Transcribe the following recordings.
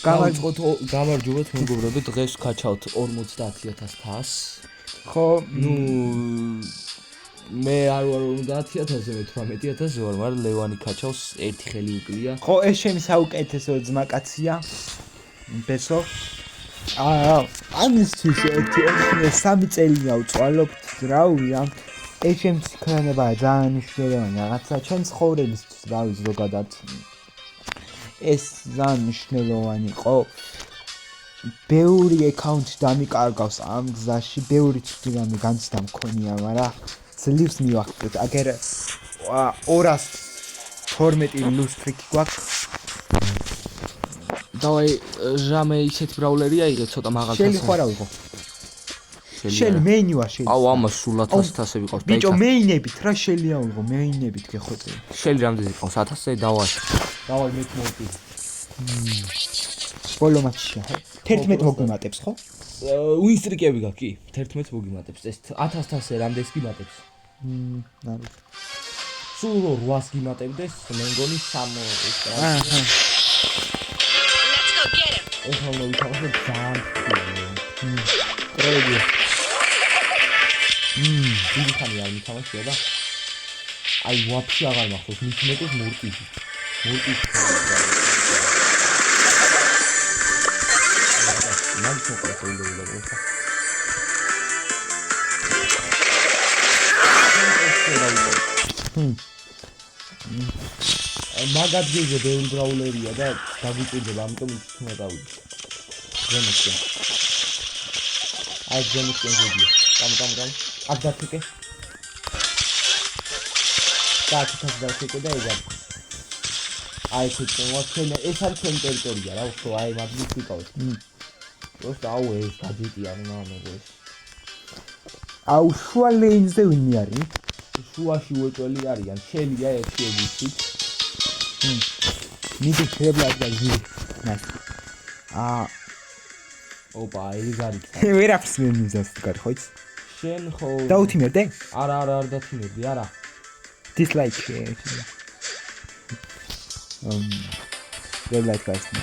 გამარჯობათ მეგობრებო, დღეს ვქაჩავთ 50000 ხო, მე არ ვარ 50000-ზე, მე 18000-ზე ვარ, მაგრამ ლევანი ქაჩავს ერთი ხელი უკლია. ხო, ეს ჩემი საუკეთესო ძმაკაცია. ბესო. ამისთვის ერთი 3 წელია ვწვალობთ, რავია. ეს ჩემს ქრანებაა ძალიან მნიშვნელოვანი რაღაცა, ჩემს ცხოვრებისთვის, რავი, ზოგადად. ეს ძალიან მნიშვნელოვანი იყო. ბევრი აკაუნტი დამიკარგავს ამ გზაში, ბევრი ცუდი განცდა მქონია, მაგრამ ძლივს მივახტეთ. აგერ 212 ლუსტრიკი გვაქვს. დავაი, ჟამე ისეთ ბრაულერი აიღე ცოტა მაღალ შელი ხარ ავიღო. შელი მეინი ვარ შელი. აუ, ამას სულ 1000 ვიყავს. ბიჭო, მეინებით რა შელი ავიღო, მეინებით გეხოწე. შელი რამდენი ყავს 1000-ზე დავაი. დავაი მე მოვდი. ბოლო მატჩია. 11 მოგიმატებს ხო? ვინსტრიკები გაქვს კი, 11 მოგიმატებს. ეს 1000-ზე რამდენს გიმატებს? ნარი. სულ 800 გიმატებდეს, მე მგონი 3 ეს რა. ეხლა მოვითავაზოთ ძალიან პროები. დიდი ხანი არ მითავაზია და აი ვაფშე აღარ მახსოვს, მით მეტად მორტიჟი. მან შევყავდა ხო? მაგადგეზე ბევრი ბრაულერია და დაგვიწურდება, ამიტომ თუმა დავიწყე. ზემოთკენ. აი ზემოთკენ ზედია. კამ. აქ დათიკე. დათიკე და ეგარ. აი თქვენ ეს არის თქვენი ტერიტორია რა, ხო, აი მაგის ვიყავით. просто აუ ეს გაძიტია მეგო ეს. აუ შუა ლეინზე ვინი არის? შუაში უეჭველი არიან, შელია ერთი ეგიცით. მიდი ქრებლად და ჟირი. ნას. ოპა, ეს არის. ვერაფერს ვერ მიზავს თქვი ხო იცი? შენ ხო დაუთიმერდე? არა, არ დათიმერდი, არა. დისლაიქ. ქრებლად გასნა.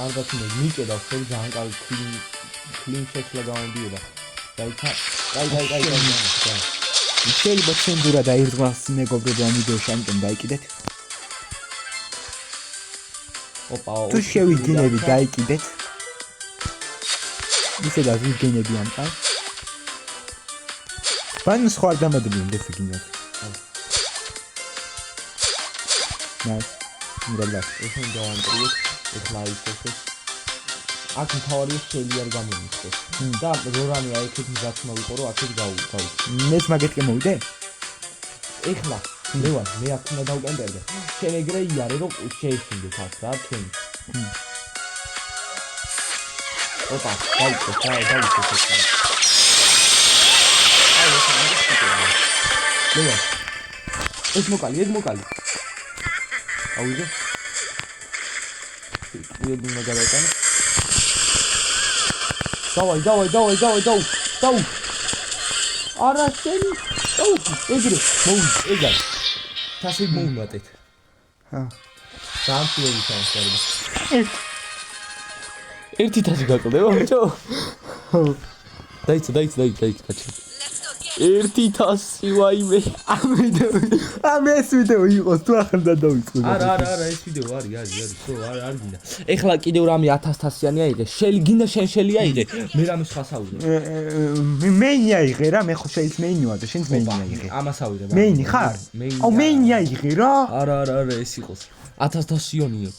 არ დათიმერდი, მიკედა ხელი ძალიან კარგი კლინ შეცვლა გამოდიოდა. დაიცა. კაი. შეიძლება ცენზურა დაირღვას მეგობრებო ამ ვიდეოში, ამიტომ დაიკიდეთ. ოპა, თუ შევიგინები დაიკიდეთ. ისე და ვიგინები ამყარ. ბან სხვა დამადები უნდა ვიგინოთ. ნას, მირაბლა, ეს უნდა ამტრიოთ, ეხლა ისე. აქ თავარი შელი არ გამომიწეს. და რორანი აიქეთ მზადმა ვიყო, რომ აქეთ გავუწავ. მეც მაგეთკე მოვიდე? ეხლა ლევან, მე აქ უნდა დავკენტერდე. შენ ეგრე იარე, რომ შეეშინდე თავს რა, თქვენ. ოპა, დაიწყე. ლევან, ეს მოკალი. აუზე. ვიდი მაგალითად. დაუ. არა შენი. დაუ, ეგრე. ეგარ. თასი მომატეთ. სამწუხაროდ ჩავსარდა. ერთი თასი გაკლდება, ბიჭო. დაიცა, კაცი. ერთი თასი ვაიმე. ამ ეს ვიდეო იყოს თუ ახლა დავიწყო. არა, ეს ვიდეო არის. ხო, არ გინდა. ეხლა კიდევ რამე 1000-იანი აიღე. შელი გინდა შენ შელი აიღე. მე რამე სხვა საუბრე. მეინი აიღე რა, მე ხო შეიც მეინი ვარ და შენც მეინი აიღე. ამას ავიღე. მეინი ხარ? აუ მეინი აიღე რა. არა, ეს იყოს. 1000-იანია.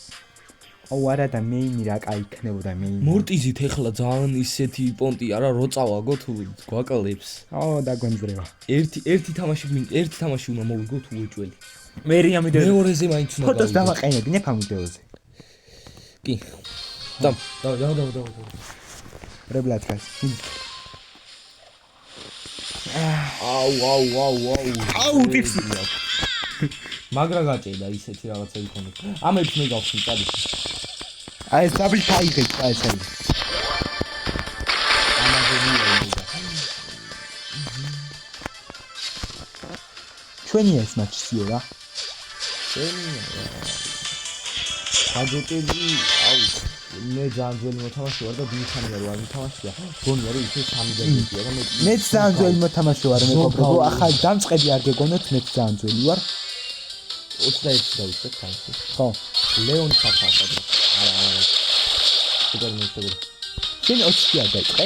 აუ არა და მეინი რა კაი იქნებოდა მეინი. მორტიზით ეხლა ძალიან ისეთი პონტი არა, რო წავაგო თუ გვაკლებს. აუ დაგვენძრევა. ერთი თამაში უნდა მოვიგო თუ უეჭველი. მე რიამ ვიდეო. მეორეზე მაინც უნდა. ფოტოს დავაყენები ნეფამ ვიდეოზე. კი. და. რებლად ხას. აუ ტიფსი. მაგრა გაჭედა ისეთი რაღაცები ხონდა. ამებს მე გავხსნი წადი. აი საბი ფაიღე წაეცელი. ჩვენი ეს მატჩია რა. გაჯეტები, აუ, მე ძალიან ძველი მოთამაშე ვარ და ბიუთანია რო არ მითამაშია. გონია რომ ისე 3 გაჯეტია და მეც ძალიან ძველი მოთამაშე ვარ მეგობრებო. ახლა დამწყები არ გეგონოთ, მეც ძალიან ძველი ვარ. 21 დავიწყე ხანში. ხო. ლეონ საფასად. არა. სუპერ მესტები. შენ 20 არ დაიწყე?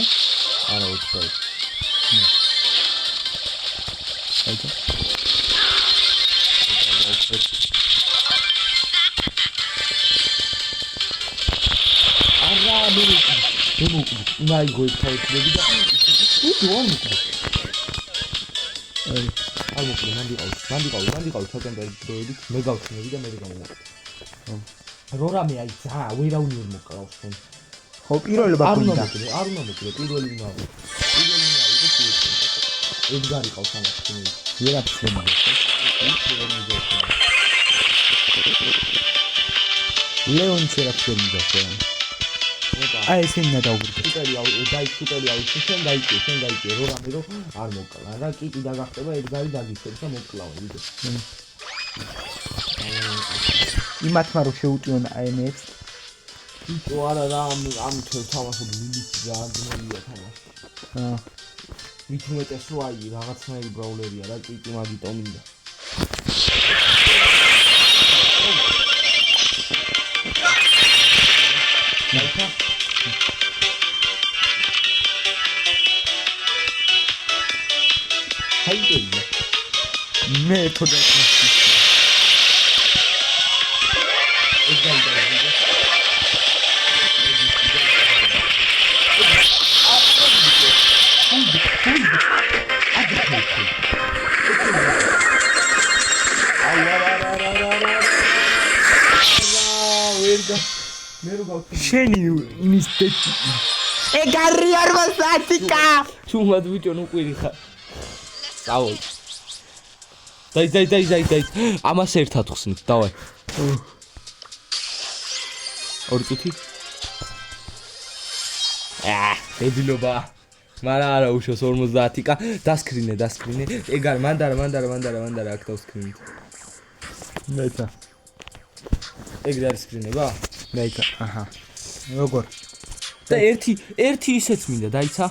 არა 20. აიცა. არა მე ნაი გოიქავები და უდომკი. არ მოკლე მან დიყავ ჩაკენდაიდით მე გავხსნები და მე გამომოყვე. რო რამე აი ძა ვერავინ ვერ მოკლავს ხომ. ხო პირველობა გინდა. არ უნდა მოკლე პირველი უნდა და ედგარი ყავს ამას ხომ. ვერაფერს ვერ მაგას. ლეონ ჩერაფერინდა ხო. აი ესენი ნადაუბრდა. სუპერი აუ შენ დაიწე რო რამე რო არ მოკლა და კიკი დაგახტება ედგარი დაგიწევს და მოკლავა ვიდეო. იმათმა რო შეუტიონ აემებს იტო არა რა ამ თამაშობ ლილიც ძალიან ძნელია თამაში. მით უმეტეს რო აი რაღაცნაირი ბრაულერია რა კიკი მაგიტო მინდა. ნაითა ჰაიდეია მე თოდაც შენი იმის ეგარი არ მოსათიკა ჩუმად ბიჭო ნუ ყვირი ხარ წავოლ დაი ამას ერთად ხსნით დავაი 2 წუთი ედილობა მარა არა უშოს 50-იკა დასკრინე ეგარ მანდარა აქ დავსკრინით მეცა ეგრე არის სკრინება მეცა აჰა როგორ და ერთი ისეც მინდა დაიცა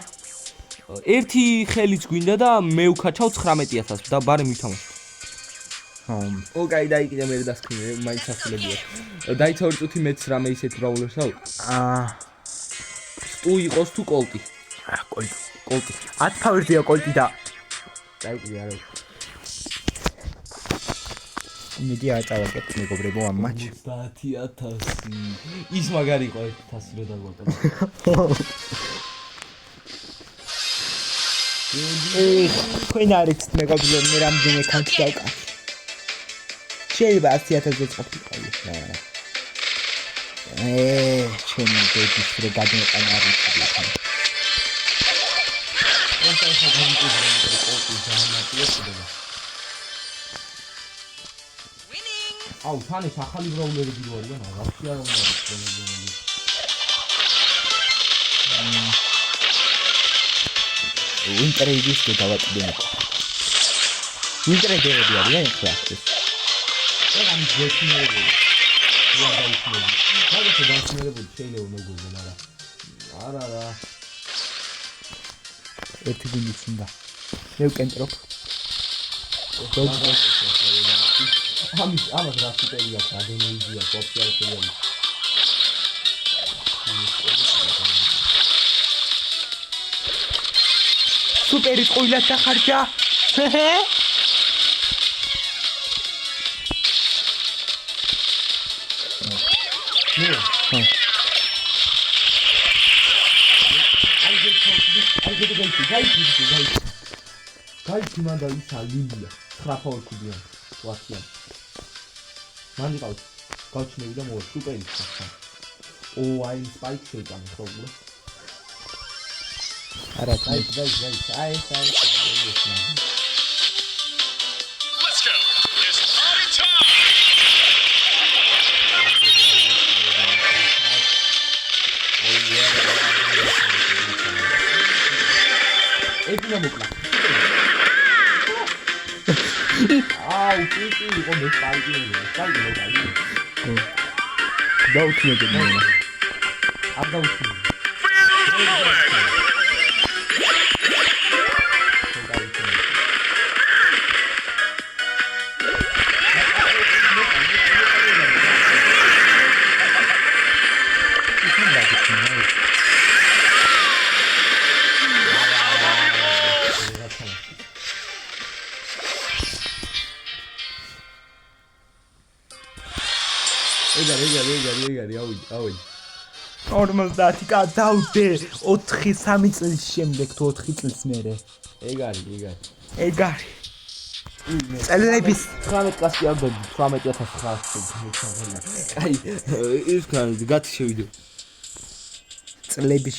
ერთი ხელიც გვინდა და მე ვქაჩავ 19000 და ბარე მითამაშ ოკეი დაიკიდე მე დასკრინე მაინც ასულებია დაიცა 2 წუთი მეც რამე ისეთ ბრაულერს ავ სტუ იყოს თუ კოლტი კოლტი 10 ფავორიტია კოლტი და დაიკიდე არა იმედი აწავაკეთ მეგობრებო ამ მატჩში 30000 ის მაგარი იყო 1000 რო დაგვაკეთე თქვენ არით მეგობრებო მე რამდენი კანტი დავკარგე შეიძლება 100000-ზე წაფიყავი ჩემი დედის რო გადმეყანა არის აუ თანეს ახალი ბრაულერები რო არიან რაღაცი არ უნდა იყოს ვინტრეიდის დავატბენ ვინტრეიდები არიან ახლა ეგ ამ ძექნები რაღაცა დასმელებული შეიძლება მოგოძენ არა ერთი გუნდი წინდა მე ვკენტრობ ამას რა სუპერია ადენეიზია კოპიალები სუპერი ყოილა სახარჯა გაიცი მანდა ისა ლილია 9 ფაულკუდიან ვასიან მან იყავს გავჩნები და მოვა სუპერი ხა აი სპაიკ შეიტანე ხო უბრალოდ არა აი Let's go. It's party time. ეჭნა მოკლა აუ კიკი იყო მე სპაიკი მოკლა დაუთმევდი მე. არ დაუშვი. ეგარი, ავი. 50 გადავდე 4-3 წლის შემდეგ თუ 4 წლის მერე. ეგარი. წელების 19 კლასი არ დოდი 18900. აი, ის კანი გათი შევიდე. წლების